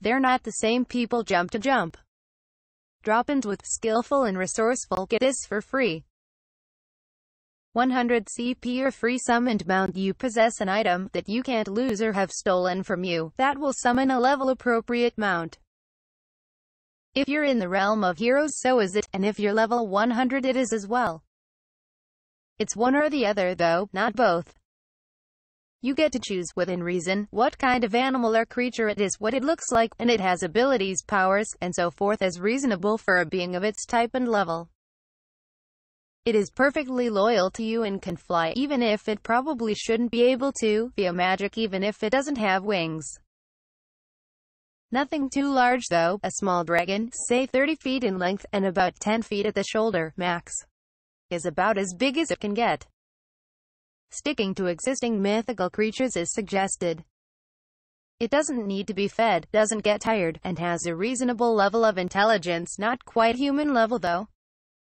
They're not the same people jump to jump. Drop-ins with skillful and resourceful. Get this for free. 100 CP or free summoned mount. You possess an item that you can't lose or have stolen from you. That will summon a level appropriate mount. If you're in the realm of heroes, so is it, and if you're level 100, it is as well. It's one or the other though, not both. You get to choose, within reason, what kind of animal or creature it is, what it looks like, and it has abilities, powers, and so forth as reasonable for a being of its type and level. It is perfectly loyal to you and can fly, even if it probably shouldn't be able to, via magic even if it doesn't have wings. Nothing too large though. A small dragon, say 30 feet in length, and about 10 feet at the shoulder, max, is about as big as it can get. Sticking to existing mythical creatures is suggested. It doesn't need to be fed, doesn't get tired, and has a reasonable level of intelligence, not quite human level though,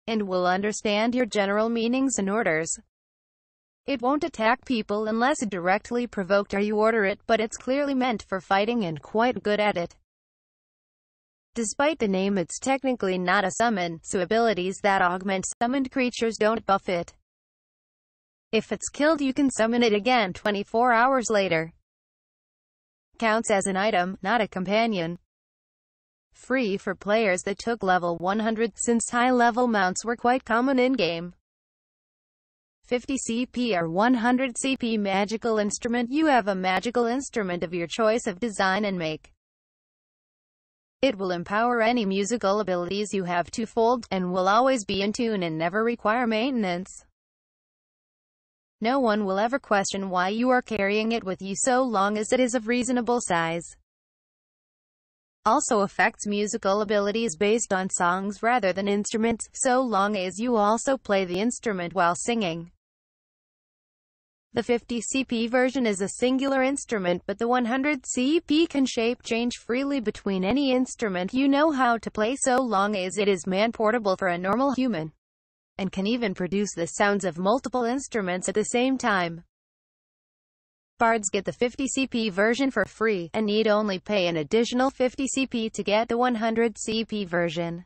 and will understand your general meanings and orders. It won't attack people unless directly provoked or you order it, but it's clearly meant for fighting and quite good at it. Despite the name, it's technically not a summon, so abilities that augment summoned creatures don't buff it. If it's killed, you can summon it again 24 hours later. Counts as an item, not a companion. Free for players that took level 100, since high-level mounts were quite common in-game. 50 CP or 100 CP magical instrument. You have a magical instrument of your choice of design and make. It will empower any musical abilities you have twofold, and will always be in tune and never require maintenance. No one will ever question why you are carrying it with you so long as it is of reasonable size. Also affects musical abilities based on songs rather than instruments, so long as you also play the instrument while singing. The 50 CP version is a singular instrument, but the 100 CP can shape change freely between any instrument you know how to play, so long as it is man-portable for a normal human, and can even produce the sounds of multiple instruments at the same time. Bards get the 50 CP version for free, and need only pay an additional 50 CP to get the 100 CP version.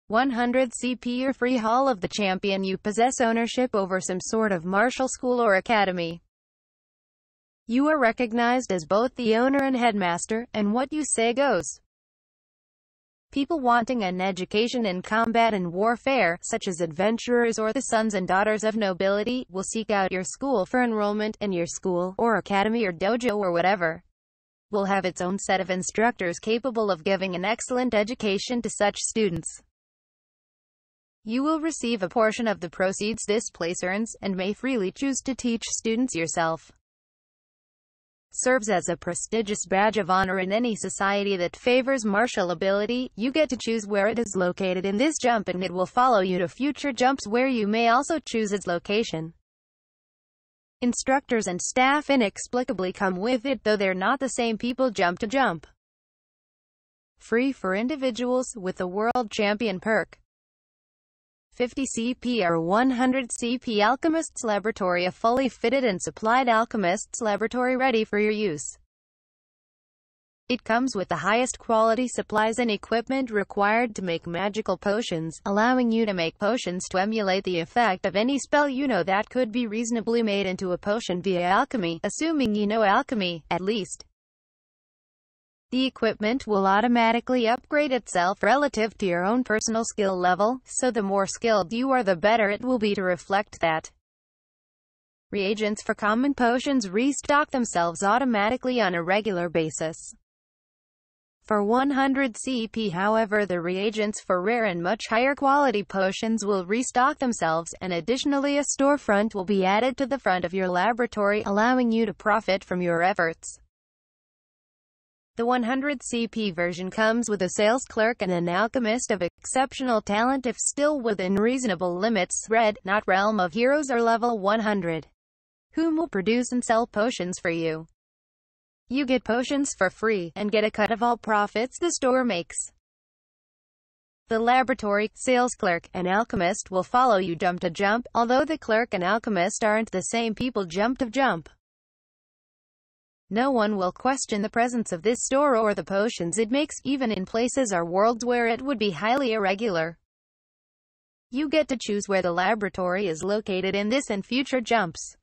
100 CP or free Hall of the Champion. You possess ownership over some sort of martial school or academy. You are recognized as both the owner and headmaster, and what you say goes. People wanting an education in combat and warfare, such as adventurers or the sons and daughters of nobility, will seek out your school for enrollment, and your school, or academy or dojo or whatever, will have its own set of instructors capable of giving an excellent education to such students. You will receive a portion of the proceeds this place earns, and may freely choose to teach students yourself. Serves as a prestigious badge of honor in any society that favors martial ability. You get to choose where it is located in this jump, and it will follow you to future jumps where you may also choose its location. Instructors and staff inexplicably come with it, though they're not the same people jump to jump. Free for individuals with the World Champion perk. 50 CP or 100 CP Alchemist's Laboratory. A fully fitted and supplied Alchemist's Laboratory ready for your use. It comes with the highest quality supplies and equipment required to make magical potions, allowing you to make potions to emulate the effect of any spell you know that could be reasonably made into a potion via alchemy, assuming you know alchemy, at least. The equipment will automatically upgrade itself relative to your own personal skill level, so the more skilled you are, the better it will be to reflect that. Reagents for common potions restock themselves automatically on a regular basis. For 100 CP, however, the reagents for rare and much higher quality potions will restock themselves, and additionally a storefront will be added to the front of your laboratory, allowing you to profit from your efforts. The 100 CP version comes with a sales clerk and an alchemist of exceptional talent, if still within reasonable limits. Red, not realm of heroes or level 100, whom will produce and sell potions for you. You get potions for free, and get a cut of all profits the store makes. The laboratory, sales clerk, and alchemist will follow you jump to jump, although the clerk and alchemist aren't the same people jump to jump. No one will question the presence of this store or the potions it makes, even in places or worlds where it would be highly irregular. You get to choose where the laboratory is located in this and future jumps.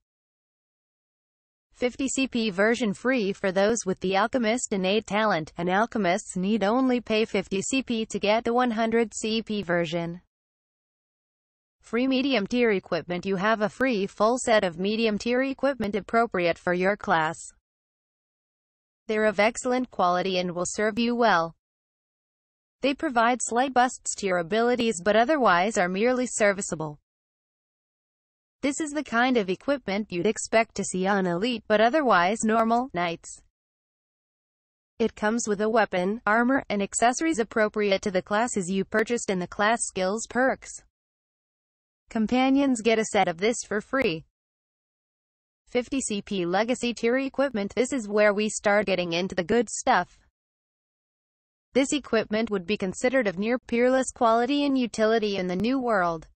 50 CP version free for those with the alchemist innate talent, and alchemists need only pay 50 CP to get the 100 CP version. Free medium tier equipment. You have a free full set of medium tier equipment appropriate for your class. They're of excellent quality and will serve you well. They provide slight busts to your abilities but otherwise are merely serviceable. This is the kind of equipment you'd expect to see on elite but otherwise normal knights. It comes with a weapon, armor, and accessories appropriate to the classes you purchased in the class skills perks. Companions get a set of this for free. 50 CP Legacy Tier Equipment. This is where we start getting into the good stuff. This equipment would be considered of near peerless quality and utility in the new world.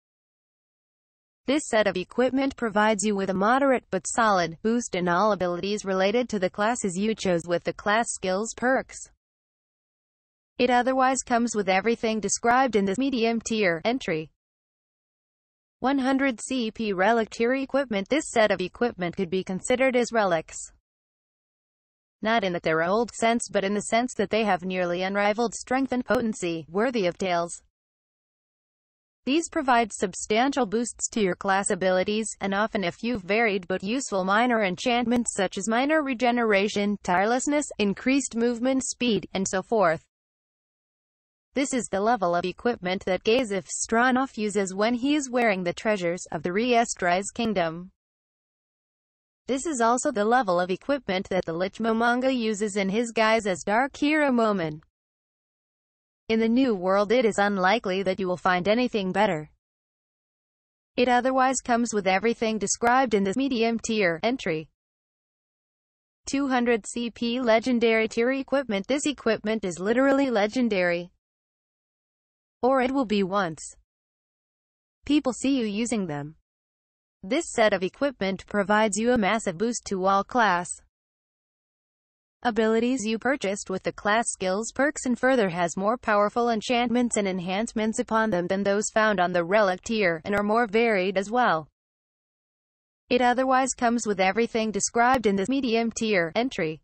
This set of equipment provides you with a moderate but solid boost in all abilities related to the classes you chose with the class skills perks. It otherwise comes with everything described in this medium tier entry. 100 CP Relic Tier Equipment. This set of equipment could be considered as relics. Not in that they're old sense but in the sense that they have nearly unrivaled strength and potency, worthy of tales. These provide substantial boosts to your class abilities, and often a few varied but useful minor enchantments such as minor regeneration, tirelessness, increased movement speed, and so forth. This is the level of equipment that Gazif Stronov uses when he is wearing the treasures of the Reestrise Kingdom. This is also the level of equipment that the Lich Momonga uses in his guise as Dark Hero Momon. In the new world it is unlikely that you will find anything better. It otherwise comes with everything described in this medium tier entry. 200 CP Legendary Tier Equipment. This equipment is literally legendary. Or it will be once people see you using them. This set of equipment provides you a massive boost to all class abilities you purchased with the class skills perks and further has more powerful enchantments and enhancements upon them than those found on the relic tier, and are more varied as well. It otherwise comes with everything described in this medium tier entry.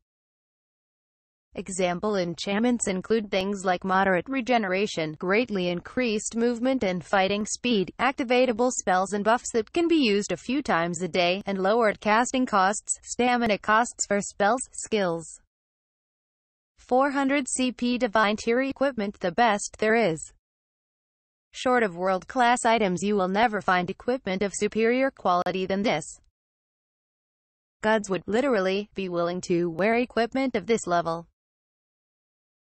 Example enchantments include things like moderate regeneration, greatly increased movement and fighting speed, activatable spells and buffs that can be used a few times a day, and lowered casting costs, stamina costs for spells, skills. 400 CP Divine Tier Equipment. The best there is. Short of world-class items you will never find equipment of superior quality than this. Gods would, literally, be willing to wear equipment of this level.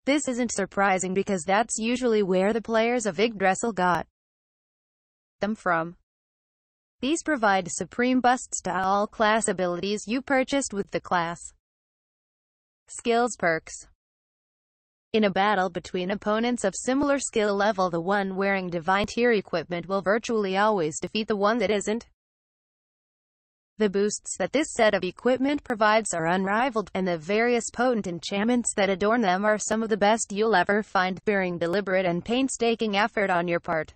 This isn't surprising because that's usually where the players of Yggdrasil got them from. These provide supreme busts to all class abilities you purchased with the class skills perks. In a battle between opponents of similar skill level, the one wearing divine tier equipment will virtually always defeat the one that isn't. The boosts that this set of equipment provides are unrivaled, and the various potent enchantments that adorn them are some of the best you'll ever find, bearing deliberate and painstaking effort on your part.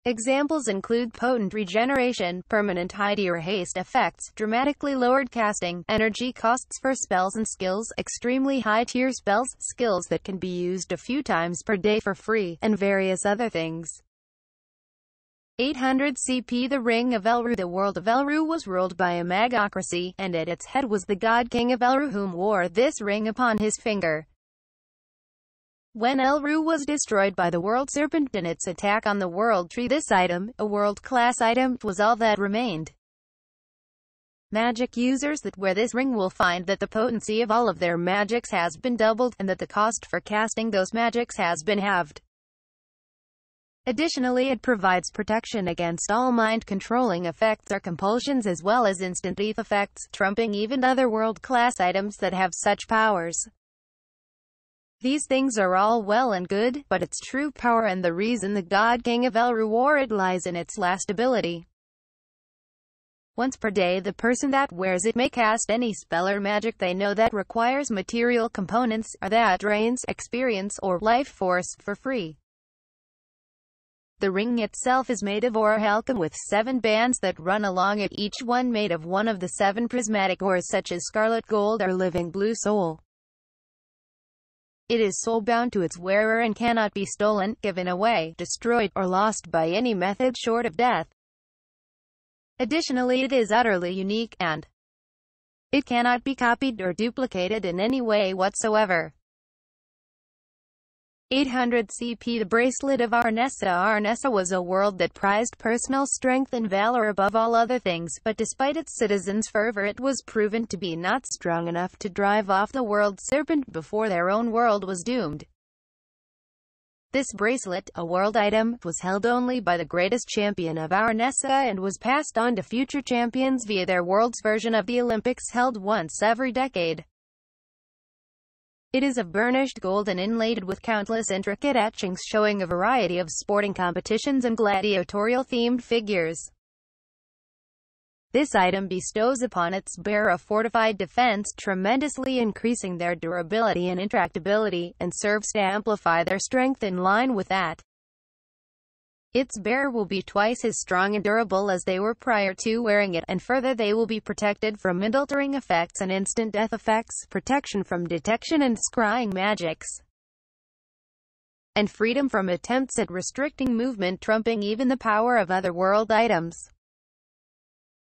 Examples include potent regeneration, permanent hide or haste effects, dramatically lowered casting, energy costs for spells and skills, extremely high-tier spells, skills that can be used a few times per day for free, and various other things. 800 CP The Ring of Elru. The world of Elru was ruled by a magocracy, and at its head was the god king of Elru, whom wore this ring upon his finger. When Elru was destroyed by the world serpent in its attack on the world tree, this item, a world-class item, was all that remained. Magic users that wear this ring will find that the potency of all of their magics has been doubled, and that the cost for casting those magics has been halved. Additionally, it provides protection against all mind-controlling effects or compulsions as well as instant thief effects, trumping even other world-class items that have such powers. These things are all well and good, but its true power and the reason the God King of Elru wore it lies in its last ability. Once per day, the person that wears it may cast any spell or magic they know that requires material components, or that drains experience or life force for free. The ring itself is made of orichalcum with 7 bands that run along it, each one made of one of the 7 prismatic ores such as scarlet gold or living blue soul. It is soul-bound to its wearer and cannot be stolen, given away, destroyed, or lost by any method short of death. Additionally, it is utterly unique, and it cannot be copied or duplicated in any way whatsoever. 800 CP. The bracelet of Arnessa. Arnessa was a world that prized personal strength and valor above all other things, but despite its citizens' fervor, it was proven to be not strong enough to drive off the world serpent before their own world was doomed. This bracelet, a world item, was held only by the greatest champion of Arnessa and was passed on to future champions via their world's version of the Olympics held once every decade. It is of burnished gold and inlaid with countless intricate etchings showing a variety of sporting competitions and gladiatorial-themed figures. This item bestows upon its bearer a fortified defense, tremendously increasing their durability and intractability, and serves to amplify their strength in line with that. Its bearer will be twice as strong and durable as they were prior to wearing it, and further they will be protected from altering effects and instant death effects, protection from detection and scrying magics, and freedom from attempts at restricting movement, trumping even the power of other world items.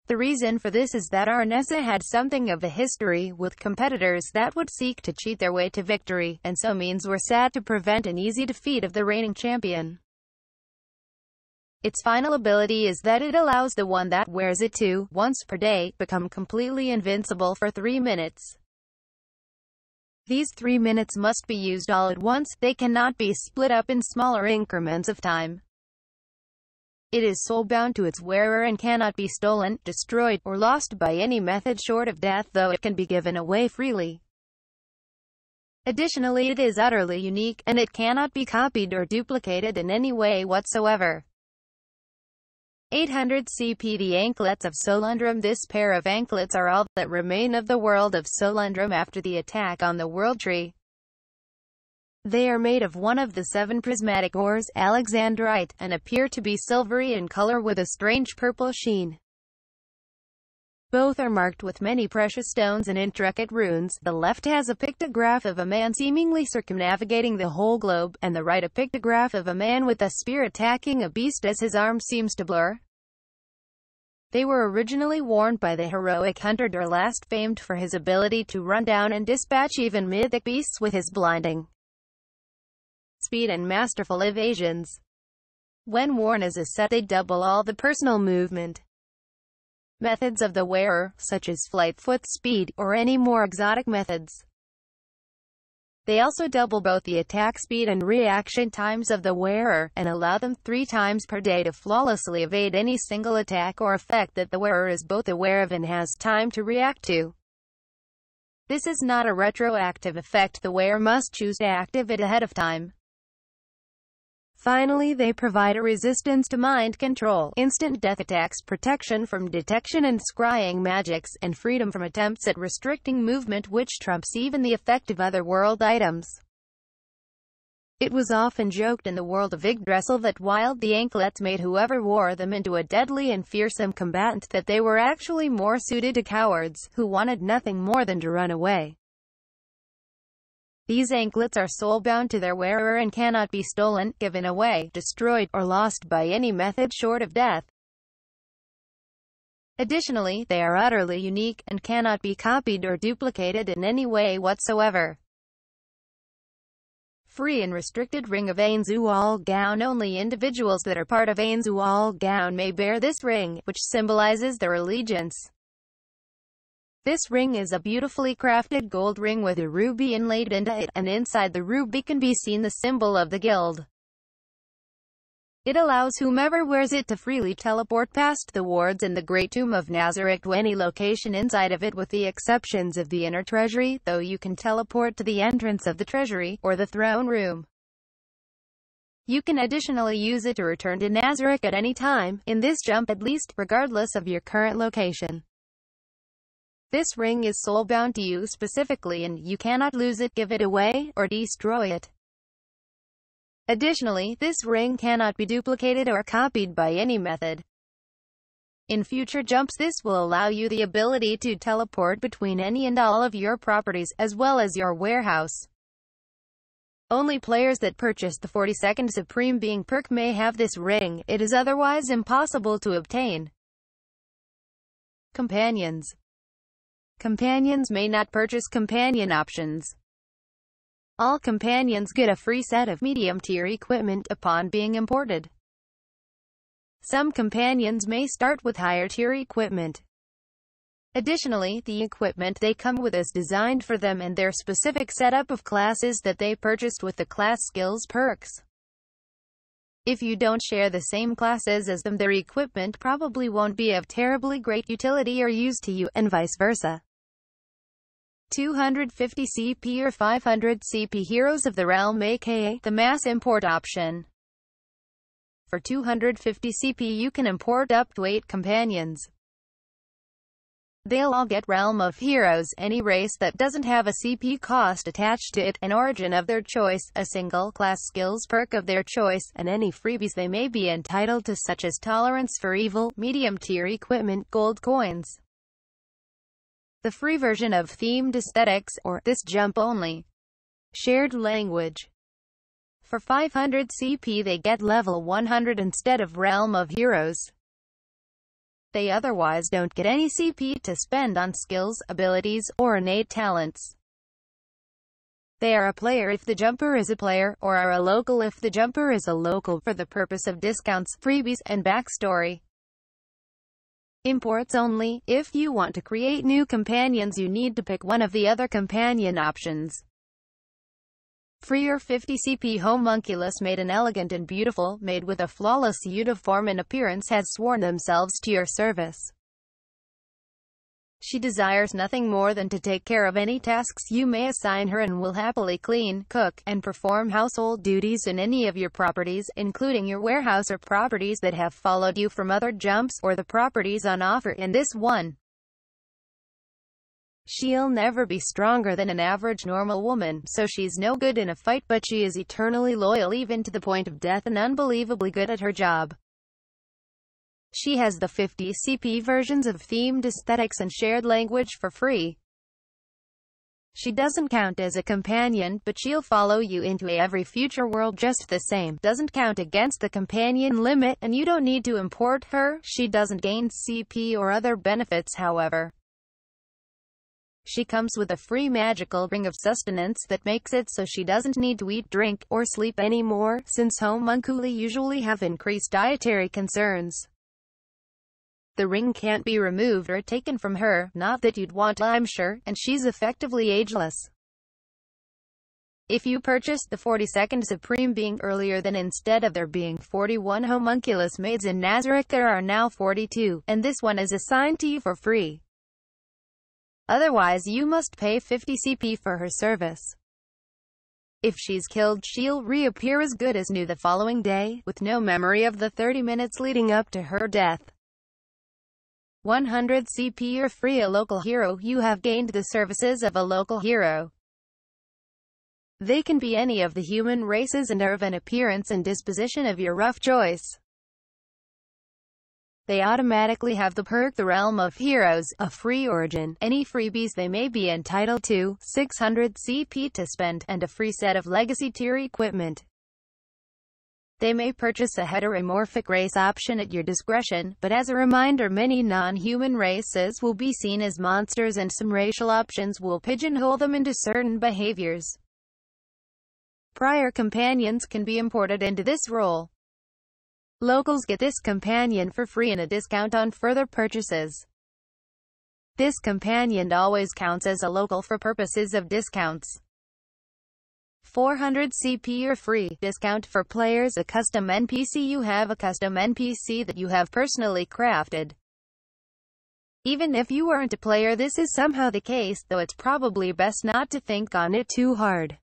The reason for this is that Arnessa had something of a history with competitors that would seek to cheat their way to victory, and so means were set to prevent an easy defeat of the reigning champion. Its final ability is that it allows the one that wears it to, once per day, become completely invincible for 3 minutes. These 3 minutes must be used all at once, they cannot be split up in smaller increments of time. It is soul-bound to its wearer and cannot be stolen, destroyed, or lost by any method short of death, though it can be given away freely. Additionally, it is utterly unique, and it cannot be copied or duplicated in any way whatsoever. 800 CP. The anklets of Solundrum. This pair of anklets are all that remain of the world of Solundrum after the attack on the World Tree. They are made of one of the 7 prismatic ores, alexandrite, and appear to be silvery in color with a strange purple sheen. Both are marked with many precious stones and intricate runes. The left has a pictograph of a man seemingly circumnavigating the whole globe, and the right a pictograph of a man with a spear attacking a beast as his arm seems to blur. They were originally worn by the heroic hunter Durlast, famed for his ability to run down and dispatch even mythic beasts with his blinding speed and masterful evasions. When worn as a set, they double all the personal movement methods of the wearer, such as flight, foot speed, or any more exotic methods. They also double both the attack speed and reaction times of the wearer, and allow them 3 times per day to flawlessly evade any single attack or effect that the wearer is both aware of and has time to react to. This is not a retroactive effect, the wearer must choose to activate it ahead of time. Finally, they provide a resistance to mind control, instant death attacks, protection from detection and scrying magics, and freedom from attempts at restricting movement, which trumps even the effect of other world items. It was often joked in the world of Yggdrasil that while the anklets made whoever wore them into a deadly and fearsome combatant, that they were actually more suited to cowards, who wanted nothing more than to run away. These anklets are soul-bound to their wearer and cannot be stolen, given away, destroyed, or lost by any method short of death. Additionally, they are utterly unique, and cannot be copied or duplicated in any way whatsoever. Free and restricted ring of Ainzu Gown. Only individuals that are part of Ainzu Gown may bear this ring, which symbolizes their allegiance. This ring is a beautifully crafted gold ring with a ruby inlaid into it, and inside the ruby can be seen the symbol of the guild. It allows whomever wears it to freely teleport past the wards in the Great Tomb of Nazareth to any location inside of it, with the exceptions of the inner treasury, though you can teleport to the entrance of the treasury, or the throne room. You can additionally use it to return to Nazareth at any time, in this jump at least, regardless of your current location. This ring is soul-bound to you specifically and you cannot lose it, give it away, or destroy it. Additionally, this ring cannot be duplicated or copied by any method. In future jumps, this will allow you the ability to teleport between any and all of your properties, as well as your warehouse. Only players that purchase the 42nd Supreme Being perk may have this ring, it is otherwise impossible to obtain. Companions. Companions may not purchase companion options. All companions get a free set of medium-tier equipment upon being imported. Some companions may start with higher-tier equipment. Additionally, the equipment they come with is designed for them and their specific setup of classes that they purchased with the class skills perks. If you don't share the same classes as them, their equipment probably won't be of terribly great utility or use to you, and vice versa. 250 CP or 500 CP Heroes of the Realm, aka the mass import option. For 250 CP you can import up to 8 companions. They'll all get Realm of Heroes, any race that doesn't have a CP cost attached to it, an origin of their choice, a single class skills perk of their choice, and any freebies they may be entitled to, such as tolerance for evil, medium tier equipment, gold coins. The free version of themed aesthetics, or this jump only. Shared language. For 500 CP they get level 100 instead of Realm of Heroes. They otherwise don't get any CP to spend on skills, abilities, or innate talents. They are a player if the jumper is a player, or are a local if the jumper is a local, for the purpose of discounts, freebies, and backstory. Imports only. If you want to create new companions you need to pick one of the other companion options. Free or 50 CP Homunculus, made an elegant and beautiful, made with a flawless uniform and appearance, has sworn themselves to your service. She desires nothing more than to take care of any tasks you may assign her and will happily clean, cook, and perform household duties in any of your properties, including your warehouse or properties that have followed you from other jumps, or the properties on offer in this one. She'll never be stronger than an average normal woman, so she's no good in a fight, but she is eternally loyal even to the point of death and unbelievably good at her job. She has the 50 CP versions of themed aesthetics and shared language for free. She doesn't count as a companion, but she'll follow you into every future world just the same. Doesn't count against the companion limit, and you don't need to import her. She doesn't gain CP or other benefits, however. She comes with a free magical ring of sustenance that makes it so she doesn't need to eat, drink, or sleep anymore, since homunculi usually have increased dietary concerns. The ring can't be removed or taken from her, not that you'd want, I'm sure, and she's effectively ageless. If you purchased the 42nd Supreme Being earlier, then instead of there being 41 homunculus maids in Nazareth there are now 42, and this one is assigned to you for free. Otherwise you must pay 50 CP for her service. If she's killed, she'll reappear as good as new the following day, with no memory of the 30 minutes leading up to her death. 100 CP or free a local hero. You have gained the services of a local hero. They can be any of the human races and are of an appearance and disposition of your rough choice. They automatically have the perk the Realm of Heroes, a free origin, any freebies they may be entitled to, 600 CP to spend, and a free set of legacy tier equipment. They may purchase a heteromorphic race option at your discretion, but as a reminder, many non-human races will be seen as monsters and some racial options will pigeonhole them into certain behaviors. Prior companions can be imported into this role. Locals get this companion for free and a discount on further purchases. This companion always counts as a local for purposes of discounts. 400 CP or free discount for players, a custom NPC. You have a custom NPC that you have personally crafted. Even if you aren't a player, this is somehow the case, though it's probably best not to think on it too hard.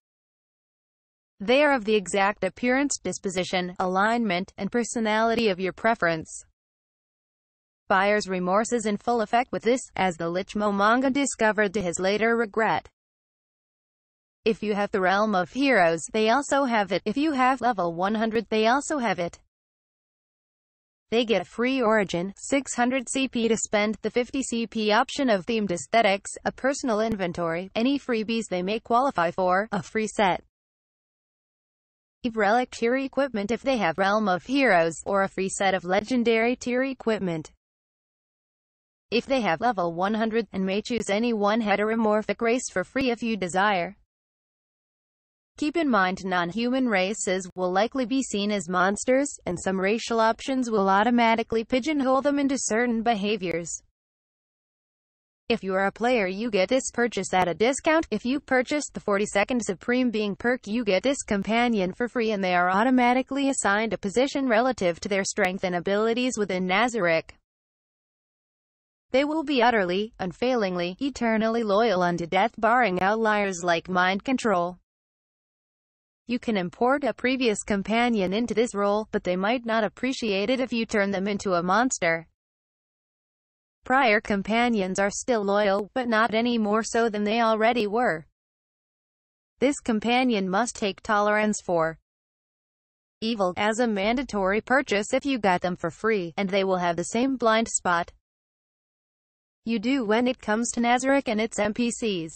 They are of the exact appearance, disposition, alignment, and personality of your preference. Buyer's remorse is in full effect with this, as the Lichmo manga discovered to his later regret. If you have the Realm of Heroes, they also have it. If you have level 100, they also have it. They get a free Origin, 600 CP to spend, the 50 CP option of themed aesthetics, a personal inventory, any freebies they may qualify for, a free set of relic tier equipment if they have Realm of Heroes, or a free set of legendary tier equipment if they have level 100, and may choose any one heteromorphic race for free if you desire. Keep in mind non-human races will likely be seen as monsters, and some racial options will automatically pigeonhole them into certain behaviors. If you are a player, you get this purchase at a discount. If you purchase the 42nd Supreme Being perk, you get this companion for free, and they are automatically assigned a position relative to their strength and abilities within Nazarick. They will be utterly, unfailingly, eternally loyal unto death, barring outliers like mind control. You can import a previous companion into this role, but they might not appreciate it if you turn them into a monster. Prior companions are still loyal, but not any more so than they already were. This companion must take tolerance for evil as a mandatory purchase if you got them for free, and they will have the same blind spot you do when it comes to Nazarick and its NPCs.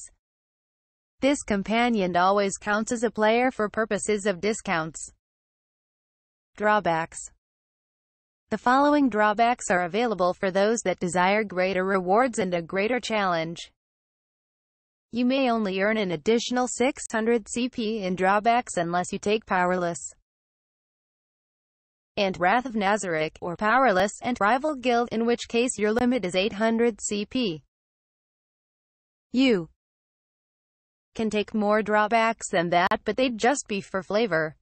This companion always counts as a player for purposes of discounts. Drawbacks. The following drawbacks are available for those that desire greater rewards and a greater challenge. You may only earn an additional 600 CP in drawbacks unless you take Powerless and Wrath of Nazarick, or Powerless and Rival Guild, in which case your limit is 800 CP. You can take more drawbacks than that, but they'd just be for flavor.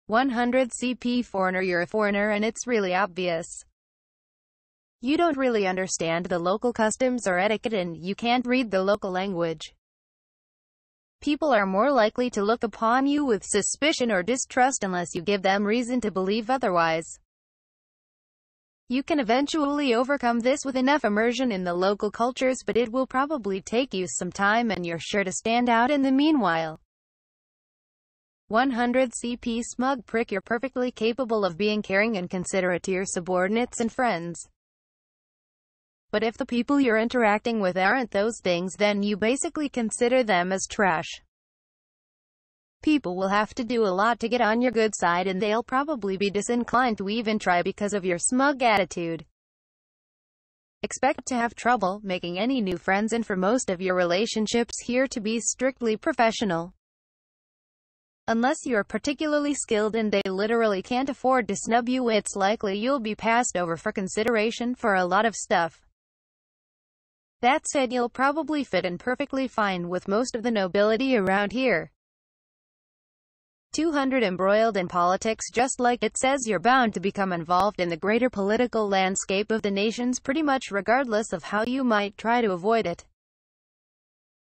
100 CP foreigner. You're a foreigner and it's really obvious. You don't really understand the local customs or etiquette, and you can't read the local language. People are more likely to look upon you with suspicion or distrust unless you give them reason to believe otherwise. You can eventually overcome this with enough immersion in the local cultures, but it will probably take you some time, and you're sure to stand out in the meanwhile. 100 CP smug prick. You're perfectly capable of being caring and considerate to your subordinates and friends. But if the people you're interacting with aren't those things, then you basically consider them as trash. People will have to do a lot to get on your good side, and they'll probably be disinclined to even try because of your smug attitude. Expect to have trouble making any new friends, and for most of your relationships here to be strictly professional. Unless you're particularly skilled and they literally can't afford to snub you, it's likely you'll be passed over for consideration for a lot of stuff. That said, you'll probably fit in perfectly fine with most of the nobility around here. 200 Embroiled in politics. Just like it says, you're bound to become involved in the greater political landscape of the nations pretty much regardless of how you might try to avoid it.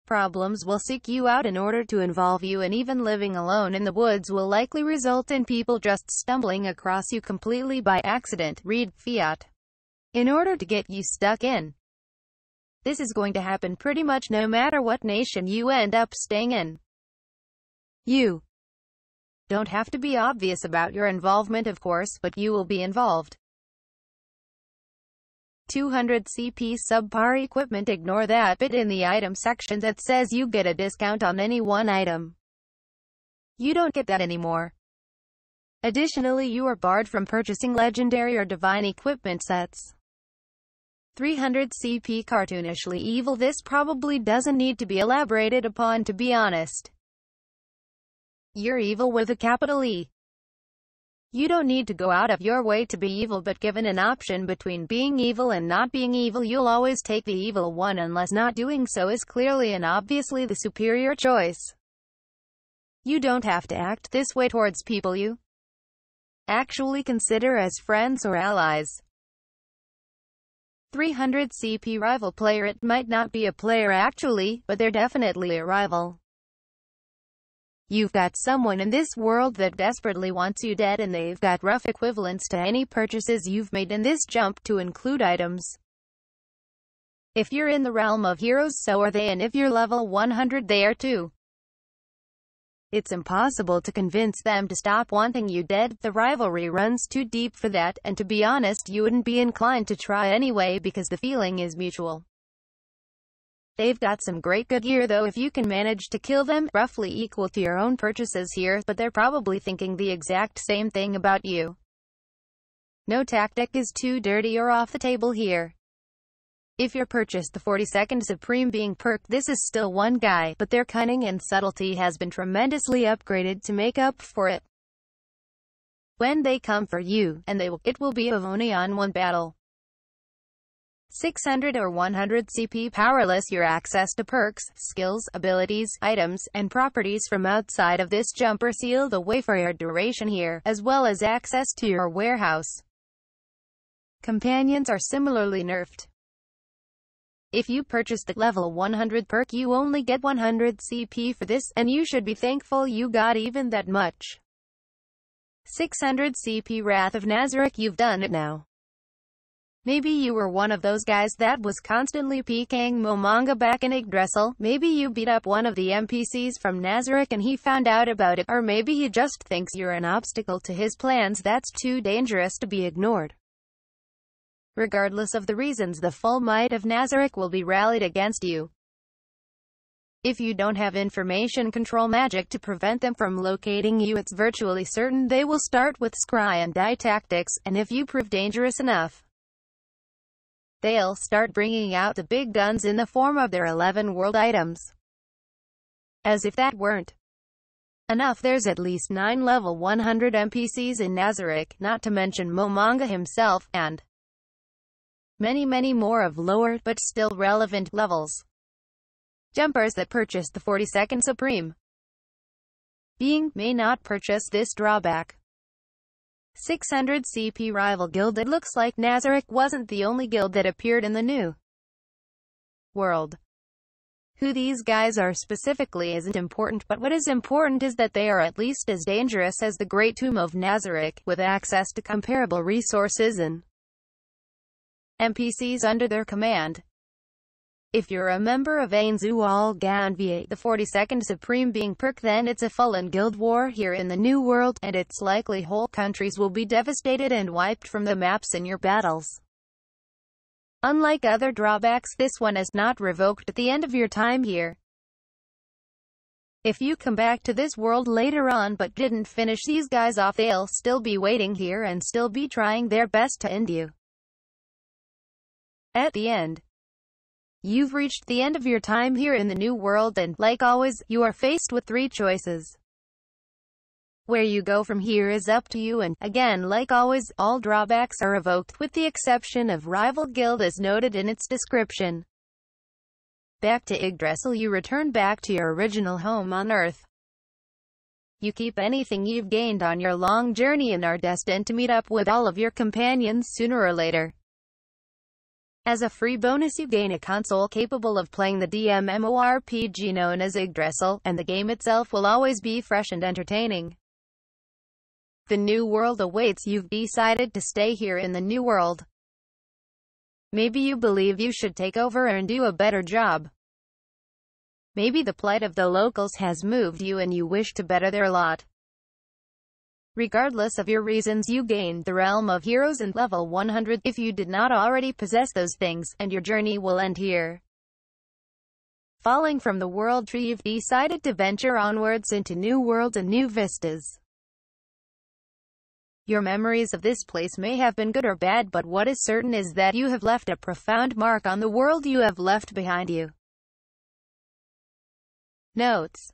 Problems will seek you out in order to involve you, and even living alone in the woods will likely result in people just stumbling across you completely by accident. Read Fiat. In order to get you stuck in. This is going to happen pretty much no matter what nation you end up staying in. You don't have to be obvious about your involvement, of course, but you will be involved. 200 CP subpar equipment. Ignore that bit in the item section that says you get a discount on any one item. You don't get that anymore. Additionally, you are barred from purchasing legendary or divine equipment sets. 300 CP cartoonishly evil. This probably doesn't need to be elaborated upon, to be honest. You're evil with a capital E. You don't need to go out of your way to be evil, but given an option between being evil and not being evil, you'll always take the evil one unless not doing so is clearly and obviously the superior choice. You don't have to act this way towards people you actually consider as friends or allies. 300 CP rival player. It might not be a player actually, but they're definitely a rival. You've got someone in this world that desperately wants you dead, and they've got rough equivalents to any purchases you've made in this jump, to include items. If you're in the realm of heroes, so are they, and if you're level 100, they are too. It's impossible to convince them to stop wanting you dead. The rivalry runs too deep for that, and to be honest, you wouldn't be inclined to try anyway because the feeling is mutual. They've got some great good gear though if you can manage to kill them, roughly equal to your own purchases here, but they're probably thinking the exact same thing about you. No tactic is too dirty or off the table here. If you're purchased the 42nd Supreme Being perk, this is still one guy, but their cunning and subtlety has been tremendously upgraded to make up for it. When they come for you, and it will be a only on one battle. 600 or 100 CP powerless. Your access to perks, skills, abilities, items, and properties from outside of this jumper seal the way for your duration here, as well as access to your warehouse. Companions are similarly nerfed. If you purchase the level 100 perk, you only get 100 CP for this, and you should be thankful you got even that much. 600 CP Wrath of Nazarick, you've done it now. Maybe you were one of those guys that was constantly PKing Momonga back in Yggdrasil. Maybe you beat up one of the NPCs from Nazarick and he found out about it, or maybe he just thinks you're an obstacle to his plans that's too dangerous to be ignored. Regardless of the reasons, the full might of Nazarick will be rallied against you. If you don't have information control magic to prevent them from locating you, it's virtually certain they will start with scry and die tactics, and if you prove dangerous enough, they'll start bringing out the big guns in the form of their 11 world items. As if that weren't enough, there's at least 9 level 100 NPCs in Nazarick, not to mention Momonga himself, and many more of lower, but still relevant, levels. Jumpers that purchase the 42nd Supreme Being may not purchase this drawback. 600 CP rival guild. It looks like Nazarick wasn't the only guild that appeared in the new world. Who these guys are specifically isn't important, but what is important is that they are at least as dangerous as the Great Tomb of Nazarick, with access to comparable resources and NPCs under their command. If you're a member of Ainzu Al Ganvier, the 42nd Supreme Being perk, then it's a full-on guild war here in the New World, and it's likely whole countries will be devastated and wiped from the maps in your battles. Unlike other drawbacks, this one is not revoked at the end of your time here. If you come back to this world later on but didn't finish these guys off, they'll still be waiting here and still be trying their best to end you. At the end, you've reached the end of your time here in the New World, and, like always, you are faced with 3 choices. Where you go from here is up to you, and, again, like always, all drawbacks are revoked, with the exception of Rival Guild as noted in its description. Back to Yggdrasil. You return back to your original home on Earth. You keep anything you've gained on your long journey and are destined to meet up with all of your companions sooner or later. As a free bonus, you gain a console capable of playing the MMORPG known as Yggdrasil, and the game itself will always be fresh and entertaining. The New World awaits. You've decided to stay here in the New World. Maybe you believe you should take over and do a better job. Maybe the plight of the locals has moved you and you wish to better their lot. Regardless of your reasons, you gained the Realm of Heroes and level 100 if you did not already possess those things, and your journey will end here. Falling from the world tree, you've decided to venture onwards into new worlds and new vistas. Your memories of this place may have been good or bad, but what is certain is that you have left a profound mark on the world you have left behind you. Notes.